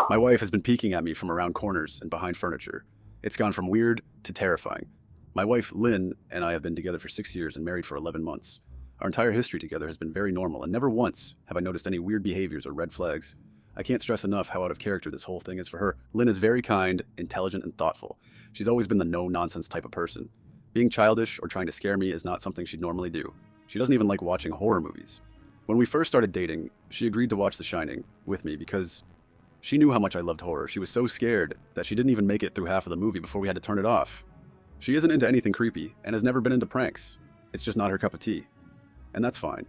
My wife has been peeking at me from around corners and behind furniture. It's gone from weird to terrifying. My wife, Lynn, and I have been together for 6 years and married for 11 months. Our entire history together has been very normal, and never once have I noticed any weird behaviors or red flags. I can't stress enough how out of character this whole thing is for her. Lynn is very kind, intelligent, and thoughtful. She's always been the no-nonsense type of person. Being childish or trying to scare me is not something she'd normally do. She doesn't even like watching horror movies. When we first started dating, she agreed to watch The Shining with me because she knew how much I loved horror. She was so scared that she didn't even make it through half of the movie before we had to turn it off. She isn't into anything creepy and has never been into pranks. It's just not her cup of tea. And that's fine.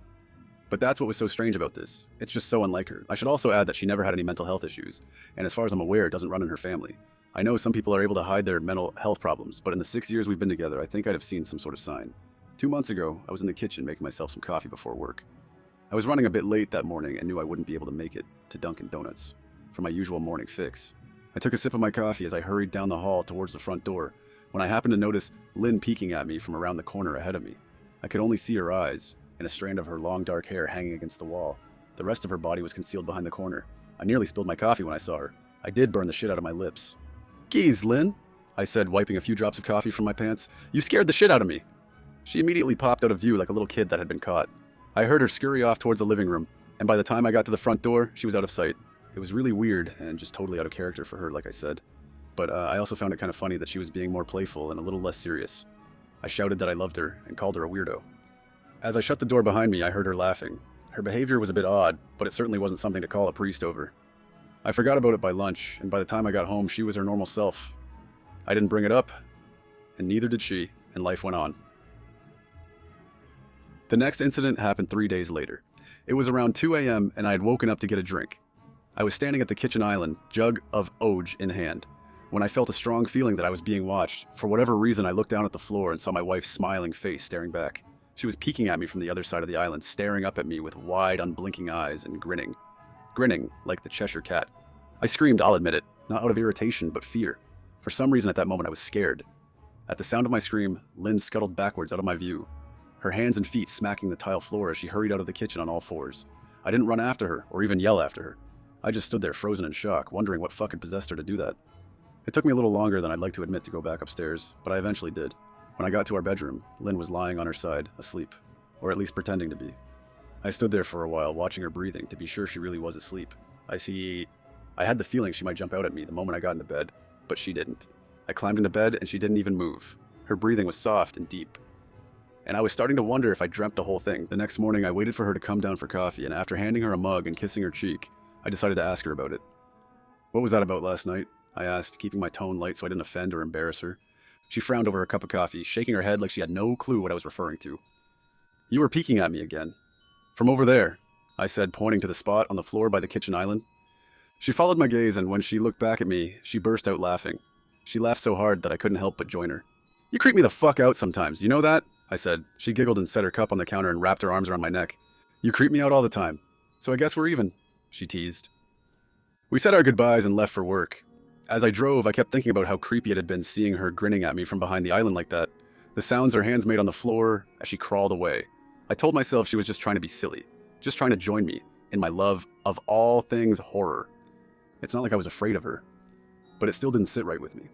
But that's what was so strange about this. It's just so unlike her. I should also add that she never had any mental health issues, and as far as I'm aware, it doesn't run in her family. I know some people are able to hide their mental health problems, but in the 6 years we've been together, I think I'd have seen some sort of sign. 2 months ago, I was in the kitchen making myself some coffee before work. I was running a bit late that morning and knew I wouldn't be able to make it to Dunkin' Donuts for my usual morning fix. I took a sip of my coffee as I hurried down the hall towards the front door, when I happened to notice Lynn peeking at me from around the corner ahead of me. I could only see her eyes, and a strand of her long dark hair hanging against the wall. The rest of her body was concealed behind the corner. I nearly spilled my coffee when I saw her. I did burn the shit out of my lips. "Geez, Lynn," I said, wiping a few drops of coffee from my pants. "You scared the shit out of me." She immediately popped out of view like a little kid that had been caught. I heard her scurry off towards the living room, and by the time I got to the front door, she was out of sight. It was really weird and just totally out of character for her, like I said. But I also found it kind of funny that she was being more playful and a little less serious. I shouted that I loved her and called her a weirdo. As I shut the door behind me, I heard her laughing. Her behavior was a bit odd, but it certainly wasn't something to call a priest over. I forgot about it by lunch, and by the time I got home, she was her normal self. I didn't bring it up, and neither did she, and life went on. The next incident happened 3 days later. It was around 2 a.m., and I had woken up to get a drink. I was standing at the kitchen island, jug of Oj in hand, when I felt a strong feeling that I was being watched. For whatever reason, I looked down at the floor and saw my wife's smiling face staring back. She was peeking at me from the other side of the island, staring up at me with wide, unblinking eyes and grinning. Grinning like the Cheshire Cat. I screamed, I'll admit it, not out of irritation, but fear. For some reason at that moment I was scared. At the sound of my scream, Lynn scuttled backwards out of my view, her hands and feet smacking the tile floor as she hurried out of the kitchen on all fours. I didn't run after her, or even yell after her. I just stood there frozen in shock, wondering what fuck had possessed her to do that. It took me a little longer than I'd like to admit to go back upstairs, but I eventually did. When I got to our bedroom, Lynn was lying on her side, asleep, or at least pretending to be. I stood there for a while, watching her breathing to be sure she really was asleep. I had the feeling she might jump out at me the moment I got into bed, but she didn't. I climbed into bed and she didn't even move. Her breathing was soft and deep. And I was starting to wonder if I dreamt the whole thing. The next morning, I waited for her to come down for coffee, and after handing her a mug and kissing her cheek, I decided to ask her about it. "What was that about last night?" I asked, keeping my tone light so I didn't offend or embarrass her. She frowned over her cup of coffee, shaking her head like she had no clue what I was referring to. "You were peeking at me again. From over there," I said, pointing to the spot on the floor by the kitchen island. She followed my gaze, and when she looked back at me, she burst out laughing. She laughed so hard that I couldn't help but join her. "You creep me the fuck out sometimes, you know that?" I said. She giggled and set her cup on the counter and wrapped her arms around my neck. "You creep me out all the time. So I guess we're even," she teased. We said our goodbyes and left for work. As I drove, I kept thinking about how creepy it had been seeing her grinning at me from behind the island like that, the sounds her hands made on the floor as she crawled away. I told myself she was just trying to be silly, just trying to join me in my love of all things horror. It's not like I was afraid of her, but it still didn't sit right with me.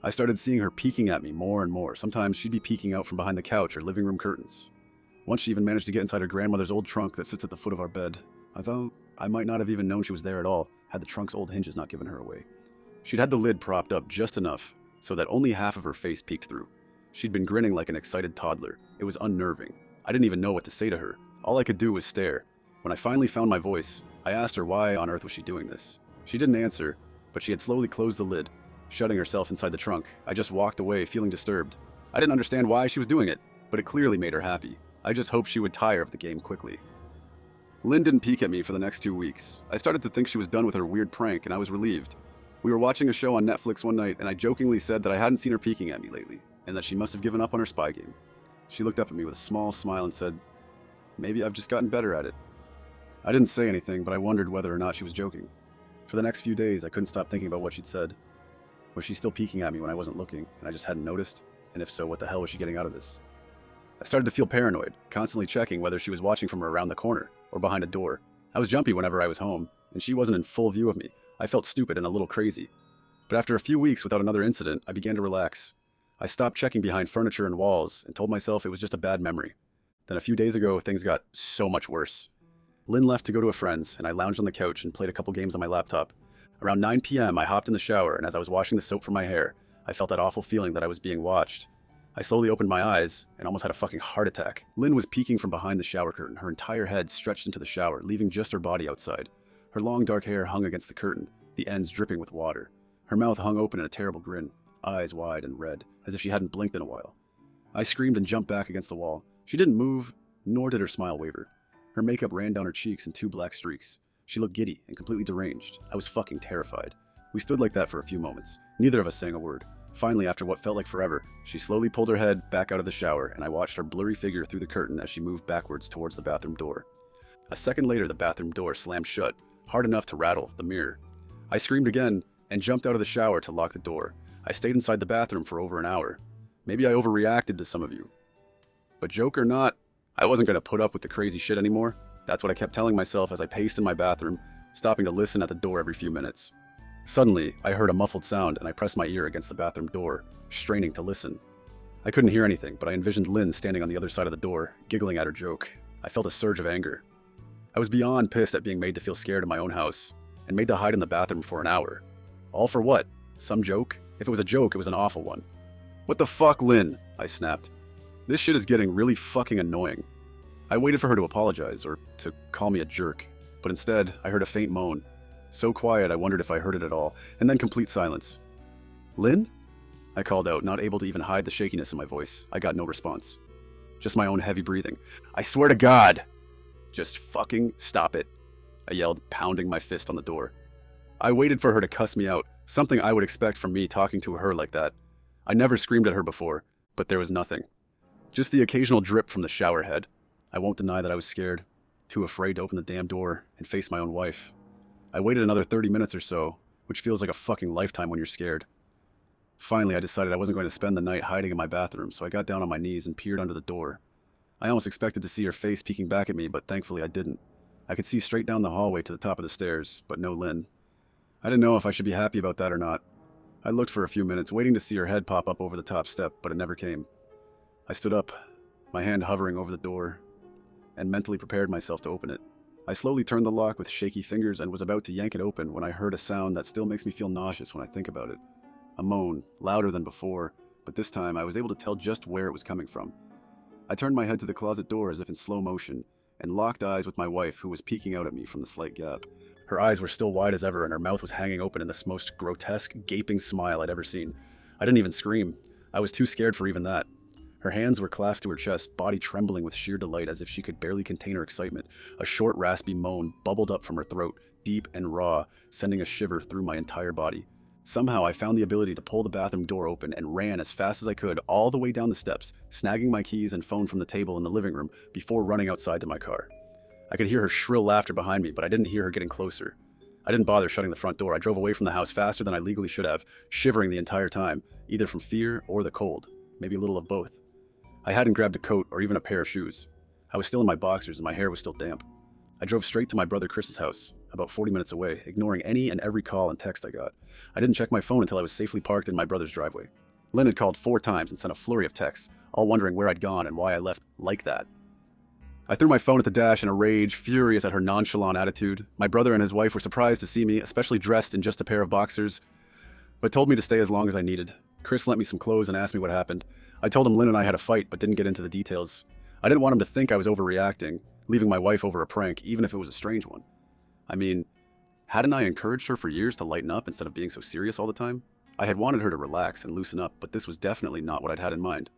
I started seeing her peeking at me more and more. Sometimes she'd be peeking out from behind the couch or living room curtains. Once she even managed to get inside her grandmother's old trunk that sits at the foot of our bed. I thought I might not have even known she was there at all, had the trunk's old hinges not given her away. She'd had the lid propped up just enough so that only half of her face peeked through. She'd been grinning like an excited toddler. It was unnerving. I didn't even know what to say to her. All I could do was stare. When I finally found my voice, I asked her why on earth was she doing this. She didn't answer, but she had slowly closed the lid, shutting herself inside the trunk. I just walked away, feeling disturbed. I didn't understand why she was doing it, but it clearly made her happy. I just hoped she would tire of the game quickly. Lynn didn't peek at me for the next 2 weeks. I started to think she was done with her weird prank, and I was relieved. We were watching a show on Netflix one night, and I jokingly said that I hadn't seen her peeking at me lately, and that she must have given up on her spy game. She looked up at me with a small smile and said, "Maybe I've just gotten better at it." I didn't say anything, but I wondered whether or not she was joking. For the next few days, I couldn't stop thinking about what she'd said. Was she still peeking at me when I wasn't looking, and I just hadn't noticed? And if so, what the hell was she getting out of this? I started to feel paranoid, constantly checking whether she was watching from around the corner or behind a door. I was jumpy whenever I was home, and she wasn't in full view of me. I felt stupid and a little crazy. But after a few weeks without another incident, I began to relax. I stopped checking behind furniture and walls and told myself it was just a bad memory. Then a few days ago, things got so much worse. Lynn left to go to a friend's, and I lounged on the couch and played a couple games on my laptop. Around 9 p.m., I hopped in the shower, and as I was washing the soap from my hair, I felt that awful feeling that I was being watched. I slowly opened my eyes and almost had a fucking heart attack. Lynn was peeking from behind the shower curtain, her entire head stretched into the shower, leaving just her body outside. Her long dark hair hung against the curtain, the ends dripping with water. Her mouth hung open in a terrible grin, eyes wide and red, as if she hadn't blinked in a while. I screamed and jumped back against the wall. She didn't move, nor did her smile waver. Her makeup ran down her cheeks in 2 black streaks. She looked giddy and completely deranged. I was fucking terrified. We stood like that for a few moments. Neither of us saying a word. Finally, after what felt like forever, she slowly pulled her head back out of the shower, and I watched her blurry figure through the curtain as she moved backwards towards the bathroom door. A second later, the bathroom door slammed shut, hard enough to rattle the mirror. I screamed again and jumped out of the shower to lock the door. I stayed inside the bathroom for over an hour. Maybe I overreacted to some of you. But joke or not, I wasn't going to put up with the crazy shit anymore. That's what I kept telling myself as I paced in my bathroom, stopping to listen at the door every few minutes. Suddenly, I heard a muffled sound and I pressed my ear against the bathroom door, straining to listen. I couldn't hear anything, but I envisioned Lynn standing on the other side of the door, giggling at her joke. I felt a surge of anger. I was beyond pissed at being made to feel scared in my own house, and made to hide in the bathroom for an hour. All for what? Some joke? If it was a joke, it was an awful one. "What the fuck, Lynn?" I snapped. "This shit is getting really fucking annoying." I waited for her to apologize, or to call me a jerk, but instead, I heard a faint moan. So quiet, I wondered if I heard it at all, and then complete silence. "Lynn?" I called out, not able to even hide the shakiness in my voice. I got no response. Just my own heavy breathing. "I swear to God!" "Just fucking stop it," I yelled, pounding my fist on the door. I waited for her to cuss me out, something I would expect from me talking to her like that. I never screamed at her before, but there was nothing. Just the occasional drip from the shower head. I won't deny that I was scared, too afraid to open the damn door and face my own wife. I waited another 30 minutes or so, which feels like a fucking lifetime when you're scared. Finally, I decided I wasn't going to spend the night hiding in my bathroom, so I got down on my knees and peered under the door. I almost expected to see her face peeking back at me, but thankfully I didn't. I could see straight down the hallway to the top of the stairs, but no Lynn. I didn't know if I should be happy about that or not. I looked for a few minutes, waiting to see her head pop up over the top step, but it never came. I stood up, my hand hovering over the door, and mentally prepared myself to open it. I slowly turned the lock with shaky fingers and was about to yank it open when I heard a sound that still makes me feel nauseous when I think about it. A moan, louder than before, but this time I was able to tell just where it was coming from. I turned my head to the closet door as if in slow motion, and locked eyes with my wife, who was peeking out at me from the slight gap. Her eyes were still wide as ever, and her mouth was hanging open in this most grotesque, gaping smile I'd ever seen. I didn't even scream. I was too scared for even that. Her hands were clasped to her chest, body trembling with sheer delight as if she could barely contain her excitement. A short, raspy moan bubbled up from her throat, deep and raw, sending a shiver through my entire body. Somehow I found the ability to pull the bathroom door open and ran as fast as I could all the way down the steps, snagging my keys and phone from the table in the living room before running outside to my car. I could hear her shrill laughter behind me, but I didn't hear her getting closer. I didn't bother shutting the front door. I drove away from the house faster than I legally should have, shivering the entire time, either from fear or the cold, maybe a little of both. I hadn't grabbed a coat or even a pair of shoes. I was still in my boxers and my hair was still damp. I drove straight to my brother Chris's house, about 40 minutes away, ignoring any and every call and text I got. I didn't check my phone until I was safely parked in my brother's driveway. Lynn had called 4 times and sent a flurry of texts, all wondering where I'd gone and why I left like that. I threw my phone at the dash in a rage, furious at her nonchalant attitude. My brother and his wife were surprised to see me, especially dressed in just a pair of boxers, but told me to stay as long as I needed. Chris lent me some clothes and asked me what happened. I told him Lynn and I had a fight, but didn't get into the details. I didn't want him to think I was overreacting, leaving my wife over a prank, even if it was a strange one. I mean, hadn't I encouraged her for years to lighten up instead of being so serious all the time? I had wanted her to relax and loosen up, but this was definitely not what I'd had in mind.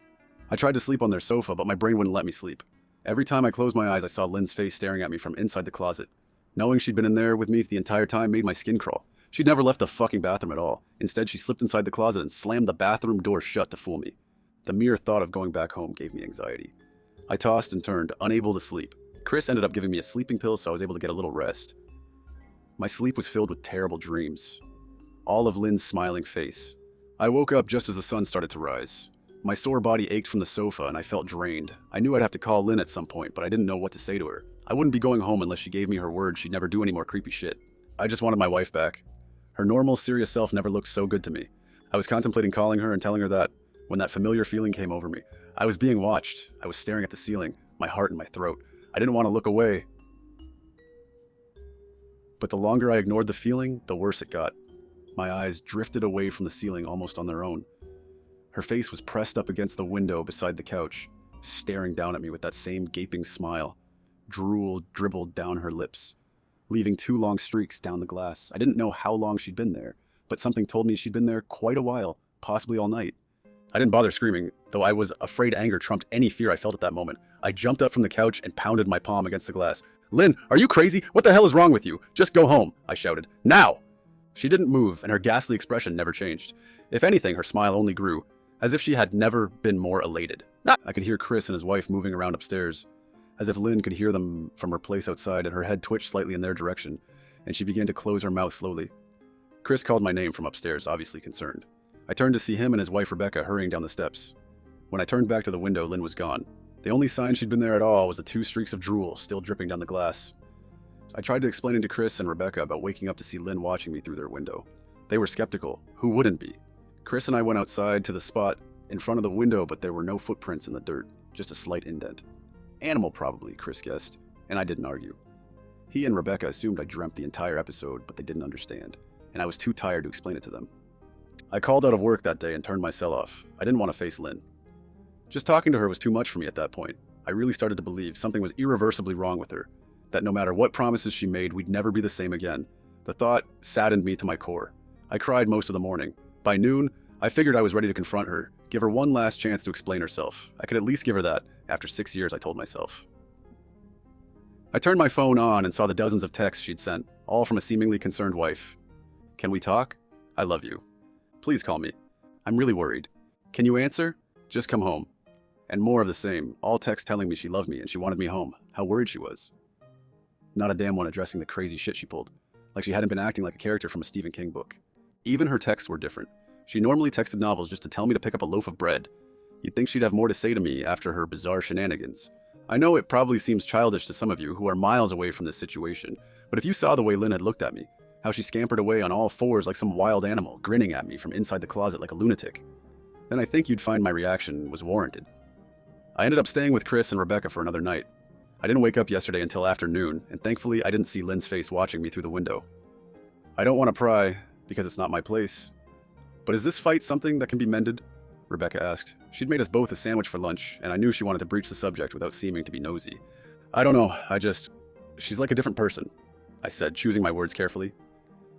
I tried to sleep on their sofa, but my brain wouldn't let me sleep. Every time I closed my eyes, I saw Lynn's face staring at me from inside the closet. Knowing she'd been in there with me the entire time made my skin crawl. She'd never left the fucking bathroom at all. Instead, she slipped inside the closet and slammed the bathroom door shut to fool me. The mere thought of going back home gave me anxiety. I tossed and turned, unable to sleep. Chris ended up giving me a sleeping pill so I was able to get a little rest. My sleep was filled with terrible dreams. All of Lynn's smiling face. I woke up just as the sun started to rise. My sore body ached from the sofa and I felt drained. I knew I'd have to call Lynn at some point, but I didn't know what to say to her. I wouldn't be going home unless she gave me her word she'd never do any more creepy shit. I just wanted my wife back. Her normal, serious self never looked so good to me. I was contemplating calling her and telling her that, when that familiar feeling came over me. I was being watched. I was staring at the ceiling, my heart in my throat. I didn't want to look away. But the longer I ignored the feeling, the worse it got. My eyes drifted away from the ceiling almost on their own. Her face was pressed up against the window beside the couch, staring down at me with that same gaping smile. Drool dribbled down her lips, leaving 2 long streaks down the glass. I didn't know how long she'd been there, but something told me she'd been there quite a while, possibly all night. I didn't bother screaming, though I was afraid anger trumped any fear I felt at that moment. I jumped up from the couch and pounded my palm against the glass. "Lynn, are you crazy? What the hell is wrong with you? Just go home," I shouted. "Now!" She didn't move, and her ghastly expression never changed. If anything, her smile only grew, as if she had never been more elated. I could hear Chris and his wife moving around upstairs, as if Lynn could hear them from her place outside, and her head twitched slightly in their direction, and she began to close her mouth slowly. Chris called my name from upstairs, obviously concerned. I turned to see him and his wife Rebecca hurrying down the steps. When I turned back to the window, Lynn was gone. The only sign she'd been there at all was the 2 streaks of drool still dripping down the glass. I tried to explain to Chris and Rebecca about waking up to see Lynn watching me through their window. They were skeptical. Who wouldn't be? Chris and I went outside to the spot in front of the window, but there were no footprints in the dirt, just a slight indent. Animal probably, Chris guessed, and I didn't argue. He and Rebecca assumed I dreamt the entire episode, but they didn't understand, and I was too tired to explain it to them. I called out of work that day and turned my cell off. I didn't want to face Lynn. Just talking to her was too much for me at that point. I really started to believe something was irreversibly wrong with her, that no matter what promises she made, we'd never be the same again. The thought saddened me to my core. I cried most of the morning. By noon, I figured I was ready to confront her, give her one last chance to explain herself. I could at least give her that, after 6 years, I told myself. I turned my phone on and saw the dozens of texts she'd sent, all from a seemingly concerned wife. "Can we talk? I love you. Please call me. I'm really worried. Can you answer? Just come home." And more of the same, all texts telling me she loved me and she wanted me home, how worried she was. Not a damn one addressing the crazy shit she pulled, like she hadn't been acting like a character from a Stephen King book. Even her texts were different. She normally texted novels just to tell me to pick up a loaf of bread. You'd think she'd have more to say to me after her bizarre shenanigans. I know it probably seems childish to some of you who are miles away from this situation, but if you saw the way Lynn had looked at me, how she scampered away on all fours like some wild animal, grinning at me from inside the closet like a lunatic, then I think you'd find my reaction was warranted. I ended up staying with Chris and Rebecca for another night. I didn't wake up yesterday until afternoon, and thankfully I didn't see Lynn's face watching me through the window. I don't want to pry, because it's not my place. But is this fight something that can be mended? Rebecca asked. She'd made us both a sandwich for lunch, and I knew she wanted to breach the subject without seeming to be nosy. I don't know, she's like a different person, I said, choosing my words carefully.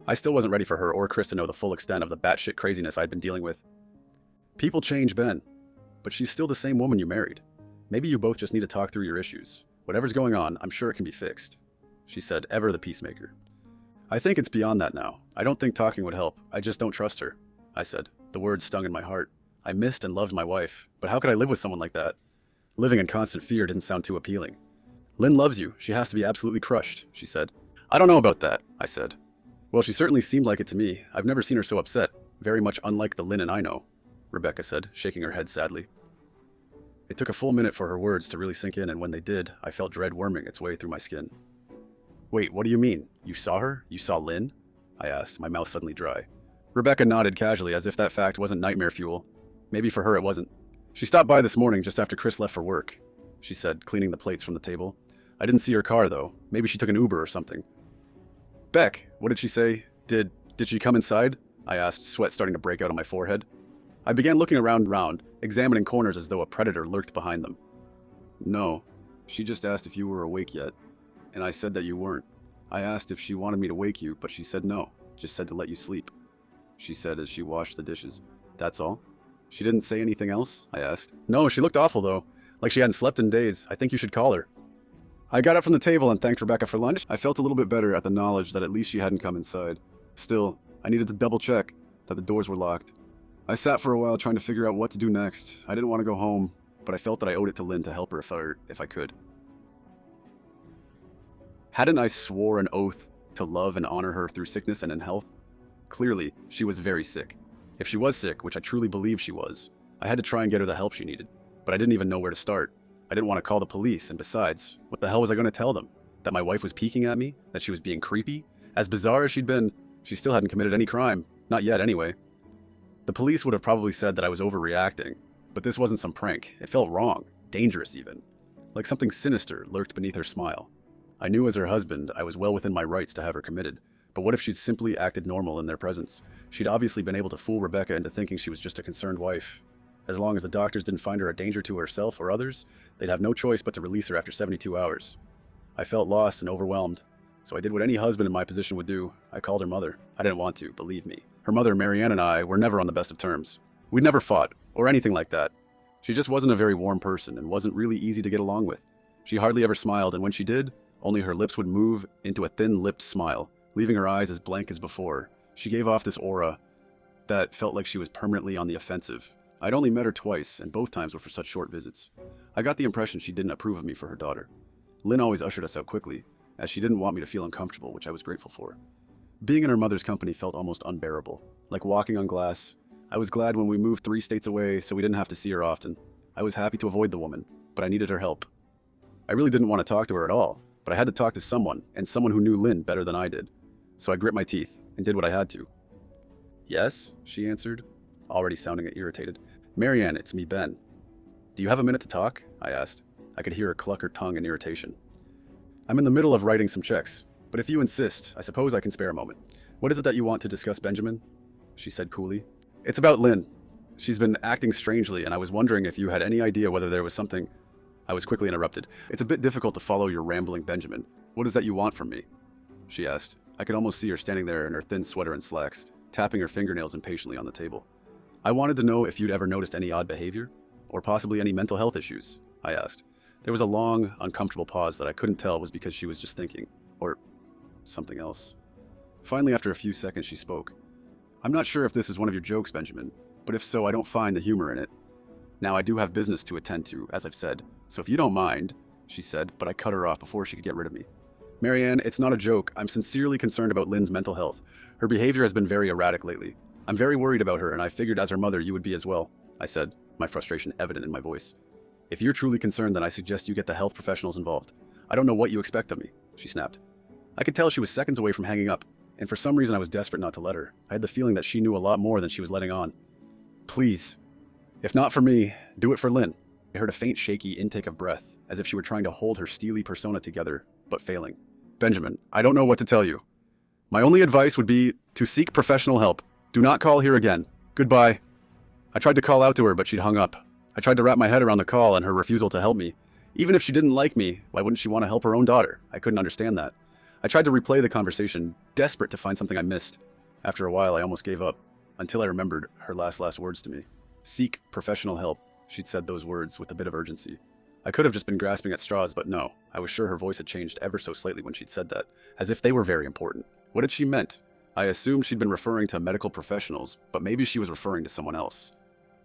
I still wasn't ready for her or Chris to know the full extent of the batshit craziness I'd been dealing with. People change, Ben, but she's still the same woman you married. Maybe you both just need to talk through your issues. Whatever's going on, I'm sure it can be fixed, she said, ever the peacemaker. I think it's beyond that now. I don't think talking would help. I just don't trust her, I said. The words stung in my heart. I missed and loved my wife, but how could I live with someone like that? Living in constant fear didn't sound too appealing. Lynn loves you. She has to be absolutely crushed, she said. I don't know about that, I said. Well, she certainly seemed like it to me. I've never seen her so upset, very much unlike the Lynn I know, Rebecca said, shaking her head sadly. It took a full minute for her words to really sink in, and when they did, I felt dread worming its way through my skin. Wait, what do you mean? You saw her? You saw Lynn? I asked, my mouth suddenly dry. Rebecca nodded casually as if that fact wasn't nightmare fuel. Maybe for her it wasn't. She stopped by this morning just after Chris left for work, she said, cleaning the plates from the table. I didn't see her car, though. Maybe she took an Uber or something. Beck, what did she say? Did she come inside? I asked, sweat starting to break out on my forehead. I began looking around, examining corners as though a predator lurked behind them. No, she just asked if you were awake yet, and I said that you weren't. I asked if she wanted me to wake you, but she said no, just said to let you sleep, she said as she washed the dishes. That's all? She didn't say anything else? I asked. No, she looked awful though, like she hadn't slept in days. I think you should call her. I got up from the table and thanked Rebecca for lunch. I felt a little bit better at the knowledge that at least she hadn't come inside. Still, I needed to double check that the doors were locked. I sat for a while trying to figure out what to do next. I didn't want to go home, but I felt that I owed it to Lynn to help her if I could. Hadn't I swore an oath to love and honor her through sickness and in health? Clearly, she was very sick. If she was sick, which I truly believe she was, I had to try and get her the help she needed, but I didn't even know where to start. I didn't want to call the police, and besides, what the hell was I going to tell them? That my wife was peeking at me? That she was being creepy? As bizarre as she'd been, She still hadn't committed any crime. Not yet, anyway. The police would have probably said that I was overreacting, but this wasn't some prank. It felt wrong, dangerous even. Like something sinister lurked beneath her smile. I knew as her husband, I was well within my rights to have her committed. But what if she'd simply acted normal in their presence? She'd obviously been able to fool Rebecca into thinking she was just a concerned wife. As long as the doctors didn't find her a danger to herself or others, they'd have no choice but to release her after 72 hours. I felt lost and overwhelmed, so I did what any husband in my position would do. I called her mother. I didn't want to, believe me. Her mother, Marianne, and I were never on the best of terms. We'd never fought, or anything like that. She just wasn't a very warm person and wasn't really easy to get along with. She hardly ever smiled, and when she did, only her lips would move into a thin-lipped smile, leaving her eyes as blank as before. She gave off this aura that felt like she was permanently on the offensive. I'd only met her twice, and both times were for such short visits. I got the impression she didn't approve of me for her daughter. Lynn always ushered us out quickly, as she didn't want me to feel uncomfortable, which I was grateful for. Being in her mother's company felt almost unbearable, like walking on glass. I was glad when we moved 3 states away so we didn't have to see her often. I was happy to avoid the woman, but I needed her help. I really didn't want to talk to her at all, but I had to talk to someone, and someone who knew Lynn better than I did. So I grit my teeth and did what I had to. "Yes," she answered, already sounding irritated. "Marianne, it's me, Ben. Do you have a minute to talk?" I asked. I could hear her cluck her tongue in irritation. "I'm in the middle of writing some checks, but if you insist, I suppose I can spare a moment. What is it that you want to discuss, Benjamin?" she said coolly. "It's about Lynn. She's been acting strangely, and I was wondering if you had any idea whether there was something—" I was quickly interrupted. "It's a bit difficult to follow your rambling, Benjamin. What is that you want from me?" she asked. I could almost see her standing there in her thin sweater and slacks, tapping her fingernails impatiently on the table. "I wanted to know if you'd ever noticed any odd behavior, or possibly any mental health issues," I asked. There was a long, uncomfortable pause that I couldn't tell was because she was just thinking, or something else. Finally, after a few seconds, she spoke. "I'm not sure if this is one of your jokes, Benjamin, but if so, I don't find the humor in it. Now, I do have business to attend to, as I've said, so if you don't mind," she said, but I cut her off before she could get rid of me. "Marianne, it's not a joke. I'm sincerely concerned about Lynn's mental health. Her behavior has been very erratic lately. I'm very worried about her, and I figured as her mother you would be as well," I said, my frustration evident in my voice. "If you're truly concerned, then I suggest you get the health professionals involved. I don't know what you expect of me," she snapped. I could tell she was seconds away from hanging up, and for some reason I was desperate not to let her. I had the feeling that she knew a lot more than she was letting on. "Please. If not for me, do it for Lynn." I heard a faint, shaky intake of breath, as if she were trying to hold her steely persona together, but failing. "Benjamin, I don't know what to tell you. My only advice would be to seek professional help. Do not call here again. Goodbye." I tried to call out to her, but she'd hung up. I tried to wrap my head around the call and her refusal to help me. Even if she didn't like me, why wouldn't she want to help her own daughter? I couldn't understand that. I tried to replay the conversation, desperate to find something I missed. After a while, I almost gave up, until I remembered her last words to me. "Seek professional help." She'd said those words with a bit of urgency. I could have just been grasping at straws, but no. I was sure her voice had changed ever so slightly when she'd said that, as if they were very important. What had she meant? I assumed she'd been referring to medical professionals, but maybe she was referring to someone else.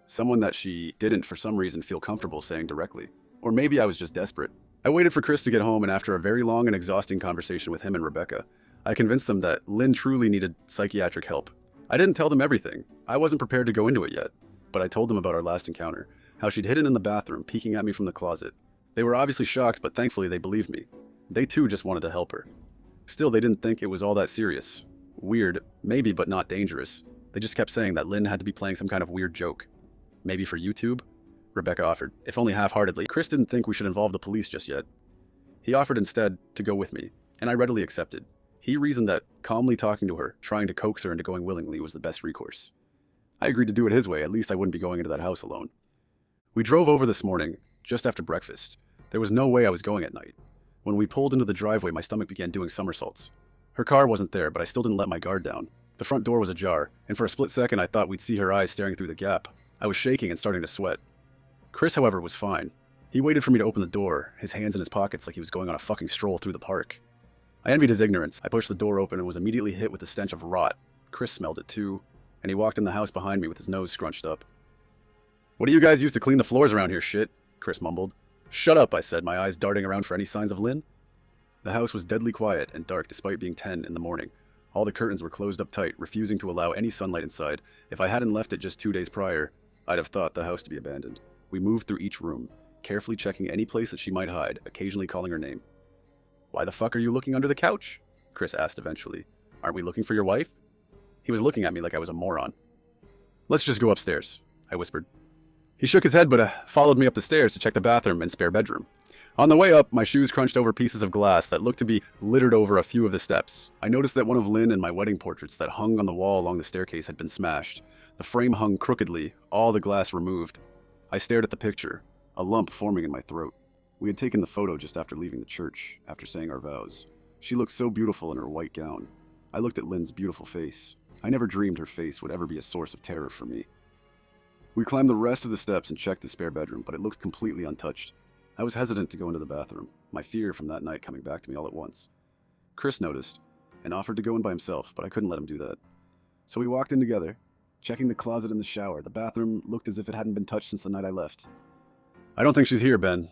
Someone that she didn't, for some reason, feel comfortable saying directly. Or maybe I was just desperate. I waited for Chris to get home, and after a very long and exhausting conversation with him and Rebecca, I convinced them that Lynn truly needed psychiatric help. I didn't tell them everything. I wasn't prepared to go into it yet, but I told them about our last encounter, how she'd hidden in the bathroom, peeking at me from the closet. They were obviously shocked, but thankfully they believed me. They too just wanted to help her. Still, they didn't think it was all that serious. Weird, maybe, but not dangerous. They just kept saying that Lynn had to be playing some kind of weird joke. "Maybe for YouTube?" Rebecca offered, if only half-heartedly. Chris didn't think we should involve the police just yet. He offered instead to go with me, and I readily accepted. He reasoned that calmly talking to her, trying to coax her into going willingly, was the best recourse. I agreed to do it his way. At least I wouldn't be going into that house alone. We drove over this morning, just after breakfast. There was no way I was going at night. When we pulled into the driveway, my stomach began doing somersaults. Her car wasn't there, but I still didn't let my guard down. The front door was ajar, and for a split second I thought we'd see her eyes staring through the gap. I was shaking and starting to sweat. Chris, however, was fine. He waited for me to open the door, his hands in his pockets like he was going on a fucking stroll through the park. I envied his ignorance. I pushed the door open and was immediately hit with the stench of rot. Chris smelled it too, and he walked in the house behind me with his nose scrunched up. "What do you guys use to clean the floors around here, shit?" Chris mumbled. "Shut up," I said, my eyes darting around for any signs of Lynn. The house was deadly quiet and dark despite being 10 in the morning. All the curtains were closed up tight, refusing to allow any sunlight inside. If I hadn't left it just 2 days prior, I'd have thought the house to be abandoned. We moved through each room, carefully checking any place that she might hide, occasionally calling her name. "Why the fuck are you looking under the couch?" Chris asked eventually. "Aren't we looking for your wife?" He was looking at me like I was a moron. "Let's just go upstairs," I whispered. He shook his head but followed me up the stairs to check the bathroom and spare bedroom. On the way up, my shoes crunched over pieces of glass that looked to be littered over a few of the steps. I noticed that one of Lynn and my wedding portraits that hung on the wall along the staircase had been smashed. The frame hung crookedly, all the glass removed. I stared at the picture, a lump forming in my throat. We had taken the photo just after leaving the church, after saying our vows. She looked so beautiful in her white gown. I looked at Lynn's beautiful face. I never dreamed her face would ever be a source of terror for me. We climbed the rest of the steps and checked the spare bedroom, but it looked completely untouched. I was hesitant to go into the bathroom, my fear from that night coming back to me all at once. Chris noticed and offered to go in by himself, but I couldn't let him do that. So we walked in together, checking the closet and the shower. The bathroom looked as if it hadn't been touched since the night I left. "I don't think she's here, Ben.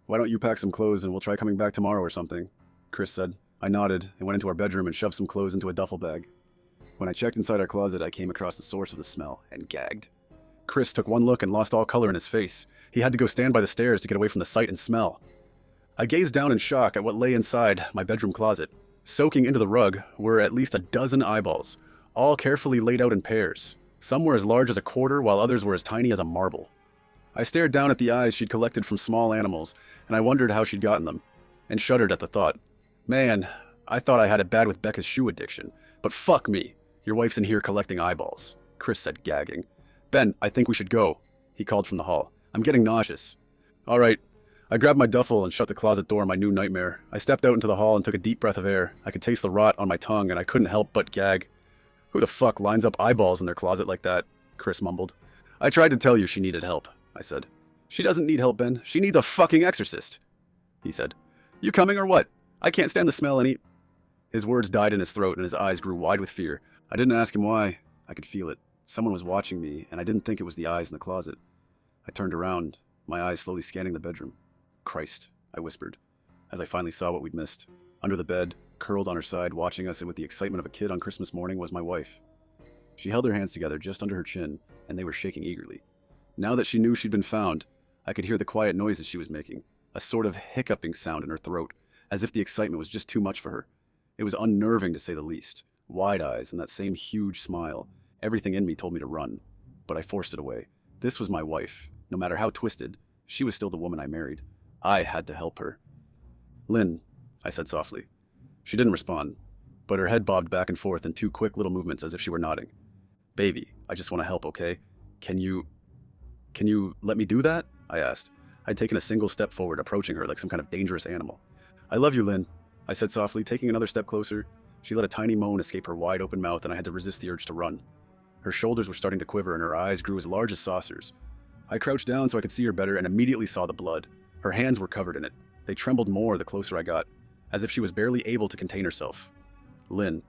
Why don't you pack some clothes and we'll try coming back tomorrow or something?" Chris said. I nodded and went into our bedroom and shoved some clothes into a duffel bag. When I checked inside our closet, I came across the source of the smell and gagged. Chris took one look and lost all color in his face. He had to go stand by the stairs to get away from the sight and smell. I gazed down in shock at what lay inside my bedroom closet. Soaking into the rug were at least a dozen eyeballs, all carefully laid out in pairs. Some were as large as a quarter, while others were as tiny as a marble. I stared down at the eyes she'd collected from small animals, and I wondered how she'd gotten them, and shuddered at the thought. Man, I thought I had it bad with Becca's shoe addiction, but fuck me. Your wife's in here collecting eyeballs, Chris said, gagging. Ben, I think we should go, he called from the hall. I'm getting nauseous. All right. I grabbed my duffel and shut the closet door, my new nightmare. I stepped out into the hall and took a deep breath of air. I could taste the rot on my tongue, and I couldn't help but gag. Who the fuck lines up eyeballs in their closet like that? Chris mumbled. I tried to tell you she needed help, I said. She doesn't need help, Ben. She needs a fucking exorcist, he said. You coming or what? I can't stand the smell any... His words died in his throat and his eyes grew wide with fear. I didn't ask him why. I could feel it. Someone was watching me, and I didn't think it was the eyes in the closet. I turned around, my eyes slowly scanning the bedroom. Christ, I whispered, as I finally saw what we'd missed. Under the bed, curled on her side, watching us and with the excitement of a kid on Christmas morning, was my wife. She held her hands together just under her chin, and they were shaking eagerly. Now that she knew she'd been found, I could hear the quiet noises she was making, a sort of hiccuping sound in her throat, as if the excitement was just too much for her. It was unnerving to say the least. Wide eyes and that same huge smile. Everything in me told me to run, but I forced it away. This was my wife. No matter how twisted, she was still the woman I married. I had to help her. Lynn, I said softly. She didn't respond, but her head bobbed back and forth in two quick little movements as if she were nodding. Baby, I just want to help, okay? Can you let me do that? I asked. I'd taken a single step forward, approaching her like some kind of dangerous animal. I love you, Lynn, I said softly, taking another step closer. She let a tiny moan escape her wide open mouth, and I had to resist the urge to run. Her shoulders were starting to quiver, and her eyes grew as large as saucers. I crouched down so I could see her better and immediately saw the blood. Her hands were covered in it. They trembled more the closer I got, as if she was barely able to contain herself. Lynn,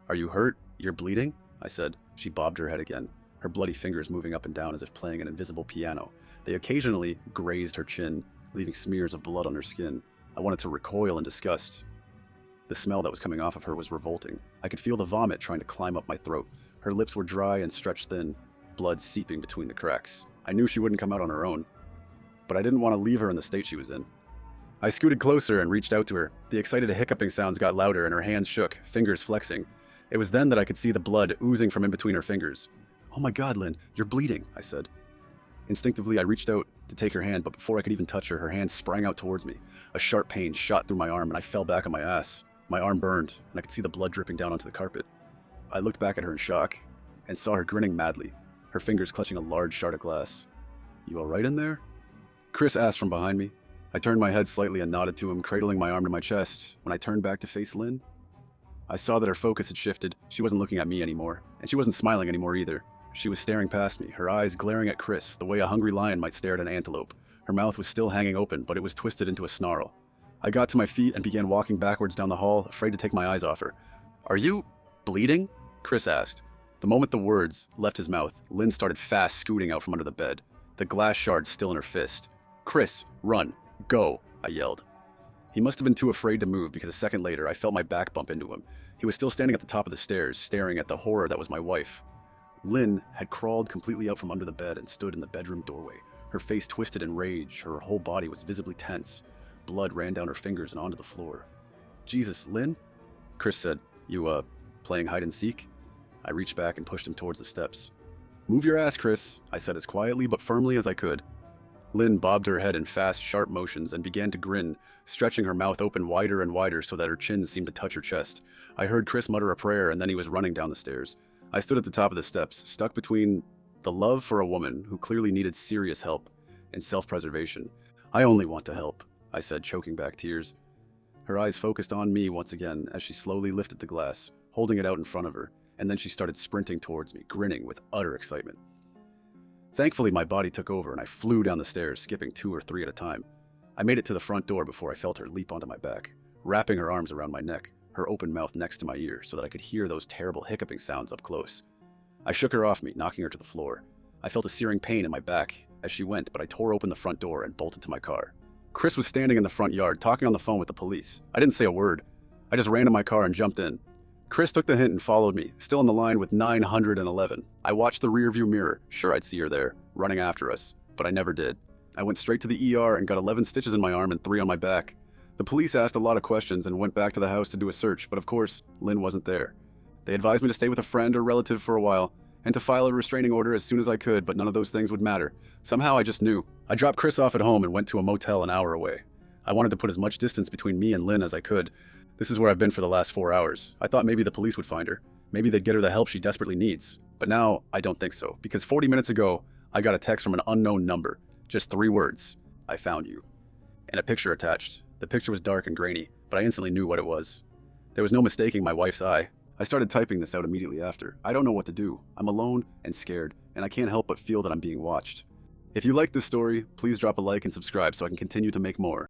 are you hurt? You're bleeding? I said. She bobbed her head again, her bloody fingers moving up and down as if playing an invisible piano. They occasionally grazed her chin, leaving smears of blood on her skin. I wanted to recoil in disgust. The smell that was coming off of her was revolting. I could feel the vomit trying to climb up my throat. Her lips were dry and stretched thin, blood seeping between the cracks. I knew she wouldn't come out on her own, but I didn't want to leave her in the state she was in. I scooted closer and reached out to her. The excited hiccuping sounds got louder and her hands shook, fingers flexing. It was then that I could see the blood oozing from in between her fingers. Oh my God, Lynn, you're bleeding, I said. Instinctively, I reached out to take her hand, but before I could even touch her, her hand sprang out towards me. A sharp pain shot through my arm and I fell back on my ass. My arm burned, and I could see the blood dripping down onto the carpet. I looked back at her in shock and saw her grinning madly, her fingers clutching a large shard of glass. You all right in there? Chris asked from behind me. I turned my head slightly and nodded to him, cradling my arm to my chest. When I turned back to face Lynn, I saw that her focus had shifted. She wasn't looking at me anymore, and she wasn't smiling anymore either. She was staring past me, her eyes glaring at Chris, the way a hungry lion might stare at an antelope. Her mouth was still hanging open, but it was twisted into a snarl. I got to my feet and began walking backwards down the hall, afraid to take my eyes off her. Are you bleeding? Chris asked. The moment the words left his mouth, Lynn started fast scooting out from under the bed, the glass shard still in her fist. Chris, run. Go, I yelled. He must have been too afraid to move because a second later I felt my back bump into him. He was still standing at the top of the stairs, staring at the horror that was my wife. Lynn had crawled completely out from under the bed and stood in the bedroom doorway. Her face twisted in rage, her whole body was visibly tense. Blood ran down her fingers and onto the floor. Jesus, Lynn? Chris said, You, playing hide and seek? I reached back and pushed him towards the steps. "Move your ass, Chris," I said as quietly but firmly as I could. Lynn bobbed her head in fast, sharp motions and began to grin, stretching her mouth open wider and wider so that her chin seemed to touch her chest. I heard Chris mutter a prayer and then he was running down the stairs. I stood at the top of the steps, stuck between the love for a woman who clearly needed serious help and self-preservation. "I only want to help," I said, choking back tears. Her eyes focused on me once again as she slowly lifted the glass, holding it out in front of her, and then she started sprinting towards me, grinning with utter excitement. Thankfully, my body took over and I flew down the stairs, skipping 2 or 3 at a time. I made it to the front door before I felt her leap onto my back, wrapping her arms around my neck, her open mouth next to my ear so that I could hear those terrible hiccuping sounds up close. I shook her off me, knocking her to the floor. I felt a searing pain in my back as she went, but I tore open the front door and bolted to my car. Chris was standing in the front yard, talking on the phone with the police. I didn't say a word. I just ran to my car and jumped in. Chris took the hint and followed me, still on the line with 911. I watched the rearview mirror, sure I'd see her there, running after us, but I never did. I went straight to the ER and got 11 stitches in my arm and 3 on my back. The police asked a lot of questions and went back to the house to do a search, but of course, Lynn wasn't there. They advised me to stay with a friend or relative for a while, and to file a restraining order as soon as I could, but none of those things would matter. Somehow I just knew. I dropped Chris off at home and went to a motel an hour away. I wanted to put as much distance between me and Lynn as I could. This is where I've been for the last 4 hours. I thought maybe the police would find her. Maybe they'd get her the help she desperately needs. But now, I don't think so, because 40 minutes ago, I got a text from an unknown number. Just 3 words. "I found you." And a picture attached. The picture was dark and grainy, but I instantly knew what it was. There was no mistaking my wife's eye. I started typing this out immediately after. I don't know what to do. I'm alone and scared, and I can't help but feel that I'm being watched. If you like this story, please drop a like and subscribe so I can continue to make more.